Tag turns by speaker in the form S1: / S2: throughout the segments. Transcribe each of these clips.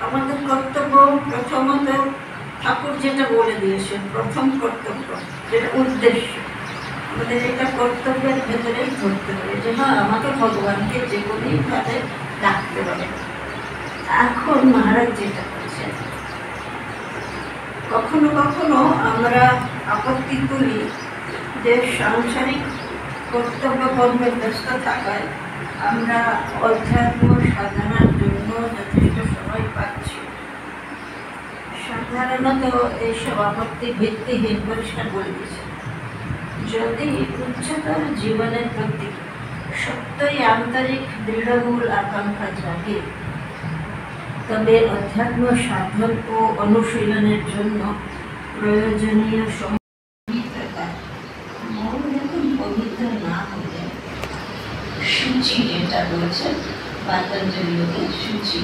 S1: আমাদের কর্তব্য প্রথমত ঠাকুর যেটা বলে দিয়েছেন, প্রথম কর্তব্য যেটা উদ্দেশ্য, আমাদের এটা কর্তব্যের ভেতরেই ধরতে হবে যে হ্যাঁ আমাকে ভগবানকে যে কোনোভাবে ডাকতে হবে। এখন মহারাজ যেটা করছেন, কখনো কখনো আমরা আপত্তি করি যে সাংসারিক কর্তব্য কর্মে ব্যস্ত থাকায় আমরা অধ্যাত্ম সাধনার জন্য যথেষ্ট সময় পাচ্ছি। সাধারণত এইসব আপত্তি ভিত্তিহীন, পরিষ্কার বলে দিয়েছে। যদি উচ্চতর জীবনের প্রতি সত্যই আন্তরিক দৃঢ়মূল আকাঙ্ক্ষা জাগে, তবে অধ্যাত্ম সাধন ও অনুশীলনের জন্য প্রয়োজনীয় পবিত্রতা, মন যখন পবিত্র না হলে সূচি যেটা বলছেন পাতঞ্জলি যোগের সূচি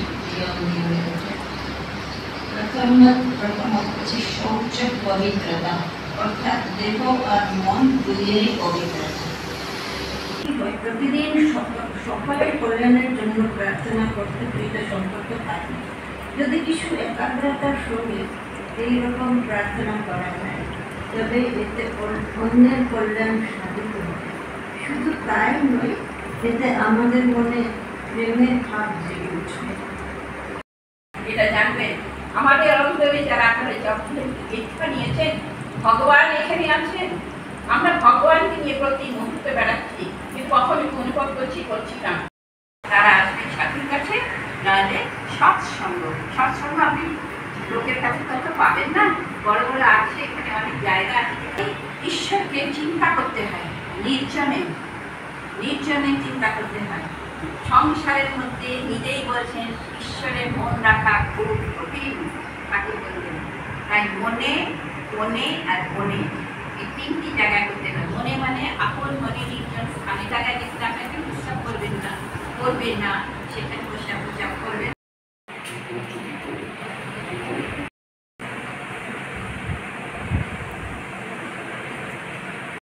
S1: প্রথম হচ্ছে শৌচ পবিত্রতা, অর্থাৎ দেহ আর মন দুইয়েরই পবিত্রতা। প্রতিদিন সকলের কল্যাণের জন্য প্রার্থনা করতে এটা সম্পর্ক থাকে। যদি কিছু একাগ্রতার সঙ্গে এইরকম প্রার্থনা করা হয়, তবে এতে অন্যের কল্যাণ সাধিত হবে। শুধু তাই নয়, এতে আমাদের মনে প্রেমের ভাব জেগে উঠবে।
S2: এটা জানবেন, আমাদের অন্তরে যারা আপনারা যখন দীক্ষা নিয়েছেন, ভগবান এখানে আছেন। আমরা ভগবানকে নিয়ে প্রতি মুহূর্তে বেড়াচ্ছি, কিন্তু কখনই অনুভব করছি না। তারা আসবেন সাধুর কাছে, নাহলে সৎসঙ্গ। সৎসঙ্গ আপনি লোকের কাছে তত পাবেন না। বড় বড় আছে এখানে অনেক জায়গা আছে, ঈশ্বরকে চিন্তা করতে হয়, নির্জনে চিন্তা করতে হয়। সংসারের মধ্যে নিজেই বলছেন ঈশ্বরের মন রাখা খুব কঠিন, ঠাকুর বলবেন। তাই মনে আর মনে এই তিনটি জায়গায় করতে হয়। মনে মানে আপন মনে নির্জন স্থানে জায়গায় যেখানে আপনাকে বিশ্বাস করবেন না,